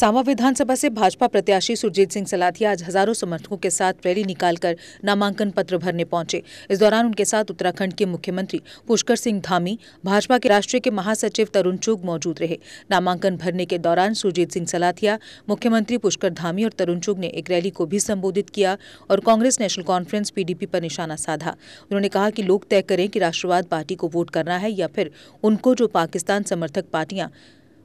सांबा विधानसभा से भाजपा प्रत्याशी सुरजीत सिंह सलाथिया आज हजारों समर्थकों के साथ रैली निकालकर नामांकन पत्र भरने पहुंचे। इस दौरान उनके साथ उत्तराखंड के मुख्यमंत्री पुष्कर सिंह धामी, भाजपा के राष्ट्रीय के महासचिव तरुण चुग मौजूद रहे। नामांकन भरने के दौरान सुरजीत सिंह सलाथिया, मुख्यमंत्री पुष्कर धामी और तरुण चुग ने एक रैली को भी संबोधित किया और कांग्रेस नेशनल कॉन्फ्रेंस PDP पर निशाना साधा। उन्होंने कहा कि लोग तय करें कि राष्ट्रवाद पार्टी को वोट करना है या फिर उनको जो पाकिस्तान समर्थक पार्टियां।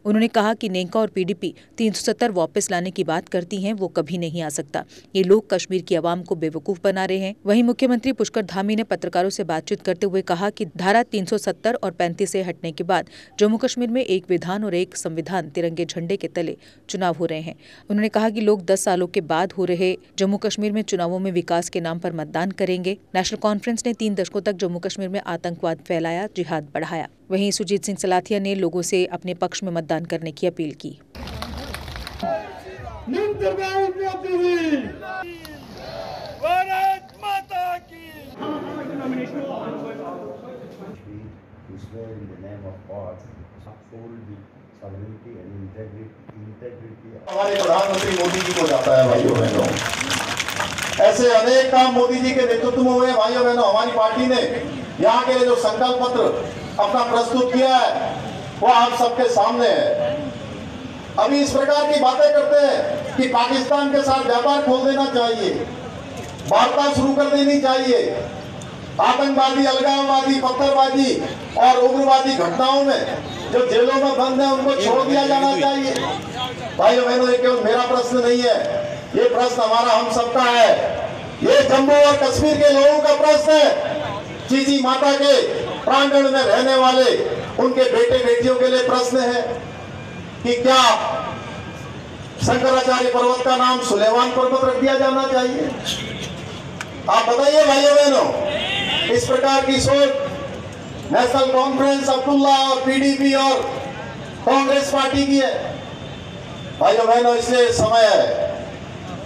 उन्होंने कहा कि नेका और PDP 370 वापस लाने की बात करती हैं, वो कभी नहीं आ सकता। ये लोग कश्मीर की आवाम को बेवकूफ बना रहे हैं। वहीं मुख्यमंत्री पुष्कर धामी ने पत्रकारों से बातचीत करते हुए कहा कि धारा 370 और 35 से हटने के बाद जम्मू कश्मीर में एक विधान और एक संविधान तिरंगे झंडे के तले चुनाव हो रहे हैं। उन्होंने कहा कि लोग 10 सालों के बाद हो रहे जम्मू कश्मीर में चुनावों में विकास के नाम पर मतदान करेंगे। नेशनल कॉन्फ्रेंस ने 3 दशकों तक जम्मू कश्मीर में आतंकवाद फैलाया, जिहाद बढ़ाया। वहीं सुरजीत सिंह सलाथिया ने लोगों से अपने पक्ष में मतदान करने की अपील की। हमारे प्रधानमंत्री मोदी जी को जाता है भाइयों बहनों। ऐसे अनेक काम मोदी जी के नेतृत्व में हुए भाइयों बहनों। हमारी पार्टी ने यहाँ के लिए जो संकल्प पत्र अपना प्रस्तुत किया है वो आप सबके सामने है। अभी इस प्रकार की बातें करते हैं कि पाकिस्तान के साथ व्यापार खोल देना चाहिए, वार्ता शुरू कर देनी चाहिए, आतंकवादी, अलगाववादी, पत्थरबाजी और उग्रवादी घटनाओं में जो जेलों में बंद है उनको छोड़ दिया जाना चाहिए। भाइयों बहनों, ये केवल मेरा प्रश्न नहीं है, ये प्रश्न हमारा हम सबका है। ये जम्मू और कश्मीर के लोगों का प्रश्न है। चीची माता के प्रांगण में रहने वाले उनके बेटे बेटियों के लिए प्रश्न है कि क्या शंकराचार्य पर्वत का नाम सुलेमान पर्वत रख दिया जाना चाहिए? आप बताइए भाइयों बहनों। इस प्रकार की सोच नेशनल कॉन्फ्रेंस, अब्दुल्ला और PDP और कांग्रेस पार्टी की है। भाइयों बहनों, इसलिए समय है,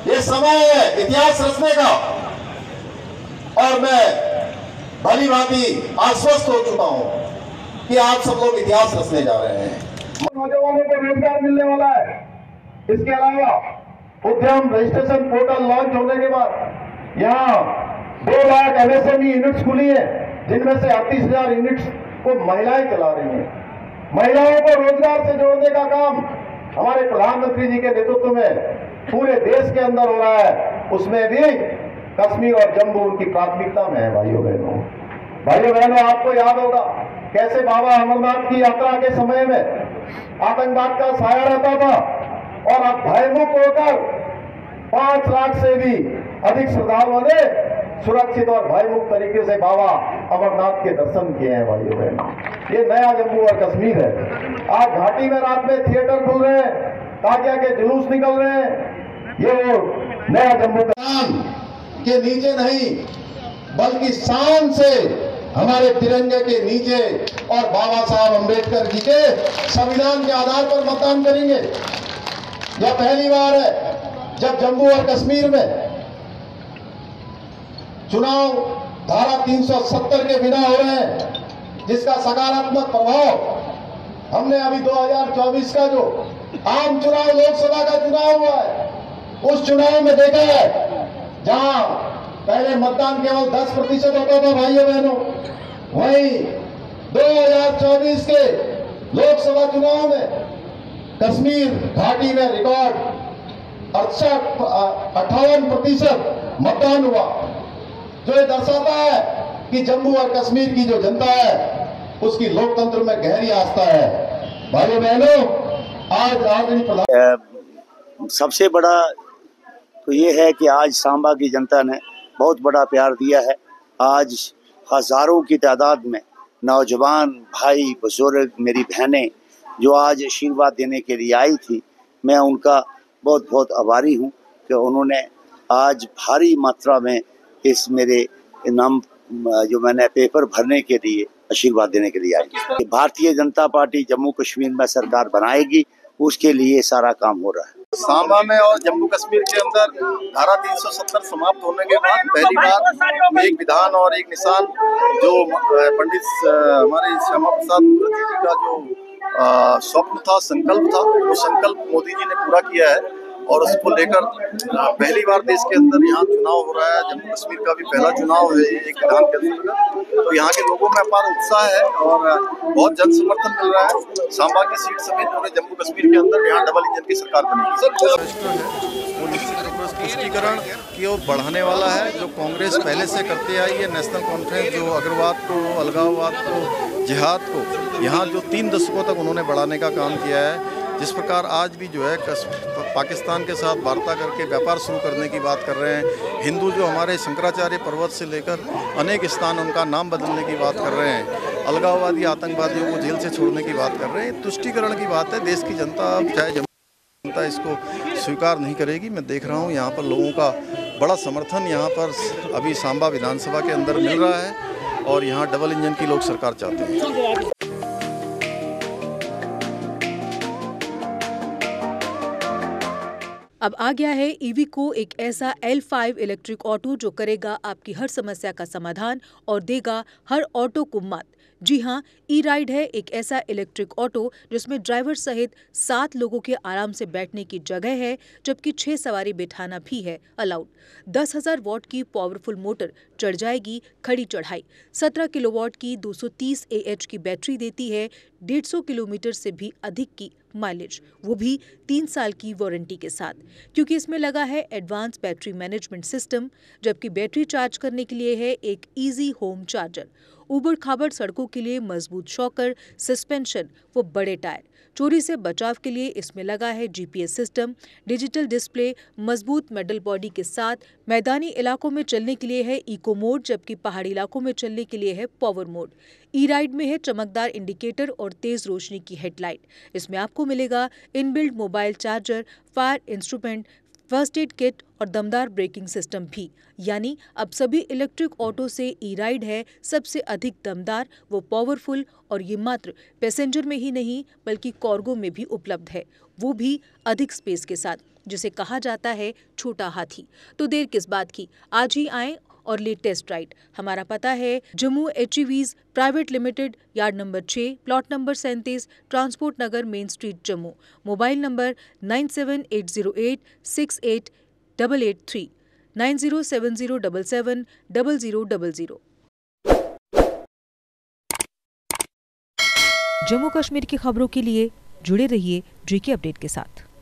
ये समय है इतिहास रचने का। और मैं भली भांति आश्वस्त हो चुका हूं कि आप सब लोग इतिहास रचने जा रहे हैं। नौजवानों को रोजगार मिलने वाला है। इसके अलावा उद्यम रजिस्ट्रेशन पोर्टल लॉन्च होने के बाद यहाँ 2 लाख MSME यूनिट्स खुली है, जिनमें से 38,000 यूनिट्स को महिलाएं चला रही हैं। महिलाओं को रोजगार से जोड़ने का काम हमारे प्रधानमंत्री जी के नेतृत्व में पूरे देश के अंदर हो रहा है। उसमें भी कश्मीर और जम्मू उनकी प्राथमिकता में है। भाइयों बहनों, आपको याद होगा कैसे बाबा अमरनाथ की यात्रा के समय में आतंकवाद का साया रहता था और अब भयमुक्त होकर 5 लाख से भी अधिक श्रद्धालुओं ने सुरक्षित और भयमुक्त तरीके से बाबा अमरनाथ के दर्शन किए हैं। भाइयों बहनों, ये नया जम्मू और कश्मीर है। आज घाटी में रात में थिएटर खुल रहे हैं, ताकिया के जुलूस निकल रहे हैं। ये वो नया जम्मू के नीचे नहीं बल्कि शान से हमारे तिरंगे के नीचे और बाबा साहब अम्बेडकर जी के संविधान के आधार पर मतदान करेंगे। यह पहली बार है जब जम्मू और कश्मीर में चुनाव धारा 370 के बिना हो रहे हैं, जिसका सकारात्मक प्रभाव हमने अभी 2024 का जो आम चुनाव, लोकसभा का चुनाव हुआ है, उस चुनाव में देखा है। जहां पहले मतदान केवल 10% होता था भाइयों बहनों, वहीं 2024 के लोकसभा चुनाव में कश्मीर घाटी में रिकॉर्ड 58% मतदान हुआ, जो ये दर्शाता है कि जम्मू और कश्मीर की जो जनता है उसकी लोकतंत्र में गहरी आस्था है। भाइयों बहनों, आज आदरणीय प्रधान, सबसे बड़ा तो ये है कि आज सांबा की जनता ने बहुत बड़ा प्यार दिया है। आज हजारों की तादाद में नौजवान भाई, बुजुर्ग, मेरी बहनें जो आज आशीर्वाद देने के लिए आई थी, मैं उनका बहुत बहुत आभारी हूँ कि उन्होंने आज भारी मात्रा में इस मेरे नाम जो मैंने पेपर भरने के लिए आशीर्वाद देने के लिए आई। भारतीय जनता पार्टी जम्मू कश्मीर में सरकार बनाएगी, उसके लिए सारा काम हो रहा है। सांबा में और जम्मू कश्मीर के अंदर धारा 370 समाप्त होने के बाद पहली बार एक विधान और एक निशान जो पंडित हमारे श्यामा प्रसाद मुखर्जी जी का जो स्वप्न था, संकल्प था, वो संकल्प मोदी जी ने पूरा किया है और उसको लेकर पहली बार देश के अंदर यहाँ चुनाव हो रहा है। जम्मू कश्मीर का भी पहला चुनाव है एक विधान केंद्र का, तो यहाँ के लोगों में अपार उत्साह है और बहुत जन समर्थन मिल रहा है। सांबा की सीट समेत पूरे जम्मू कश्मीर के अंदर यहाँ डबल इंजन की सरकार बनेगी। वो निश्चित रूप से पुष्टिकरण की ओर बढ़ाने वाला है, जो कांग्रेस पहले से करते आई है। नेशनल कॉन्फ्रेंस जो अग्रवाद को, अलगाववाद को, जिहाद को यहाँ जो 3 दशकों तक उन्होंने बढ़ाने का काम किया है, जिस प्रकार आज भी जो है पाकिस्तान के साथ वार्ता करके व्यापार शुरू करने की बात कर रहे हैं। हिंदू जो हमारे शंकराचार्य पर्वत से लेकर अनेक स्थान उनका नाम बदलने की बात कर रहे हैं। अलगाववादी आतंकवादियों को जेल से छोड़ने की बात कर रहे हैं। तुष्टिकरण की बात है। देश की जनता, चाहे जनता इसको स्वीकार नहीं करेगी। मैं देख रहा हूँ यहाँ पर लोगों का बड़ा समर्थन यहाँ पर अभी सांबा विधानसभा के अंदर मिल रहा है और यहाँ डबल इंजन की लोग सरकार चाहते हैं। अब आ गया है ईवीको, एक ऐसा L5 इलेक्ट्रिक ऑटो जो करेगा आपकी हर समस्या का समाधान और देगा हर ऑटो को मात। जी हां, ई राइड है एक ऐसा इलेक्ट्रिक ऑटो जिसमें ड्राइवर सहित 7 लोगों के आराम से बैठने की जगह है, जबकि 6 सवारी बिठाना भी है अलाउड। 10,000 वॉट की पावरफुल मोटर चढ़ जाएगी खड़ी चढ़ाई। 17 किलोवाट की 230 AH की बैटरी देती है 150 किलोमीटर से भी अधिक की माइलेज, वो भी 3 साल की वारंटी के साथ, क्योंकि इसमें लगा है एडवांस बैटरी मैनेजमेंट सिस्टम। जबकि बैटरी चार्ज करने के लिए है एक इजी होम चार्जर। उबड़ खाबड़ सड़कों के लिए मजबूत शॉकर, सस्पेंशन व बड़े टायर। चोरी से बचाव के लिए इसमें लगा है GPS सिस्टम, डिजिटल डिस्प्ले, मजबूत मेटल बॉडी के साथ। मैदानी इलाकों में चलने के लिए है इको मोड, जबकि पहाड़ी इलाकों में चलने के लिए है पावर मोड। ई राइड में है चमकदार इंडिकेटर और तेज रोशनी की हेडलाइट। इसमें आपको मिलेगा inbuilt mobile charger, fire instrument, first aid kit और दमदार ब्रेकिंग सिस्टम भी। यानी अब सभी इलेक्ट्रिक ऑटो से ई राइड है सबसे अधिक दमदार व पावरफुल, और ये मात्र पैसेंजर में ही नहीं बल्कि कार्गो में भी उपलब्ध है, वो भी अधिक स्पेस के साथ, जिसे कहा जाता है छोटा हाथी। तो देर किस बात की, आज ही आएं और ले टेस्ट राइड। हमारा पता है Jammu HEVs private limited, yard number 6, plot number 37, transport Nagar, main street, Jammu. Mobile number 9780868883, 9070770000। Jammu Kashmir की खबरों के लिए जुड़े रहिए GK अपडेट के साथ।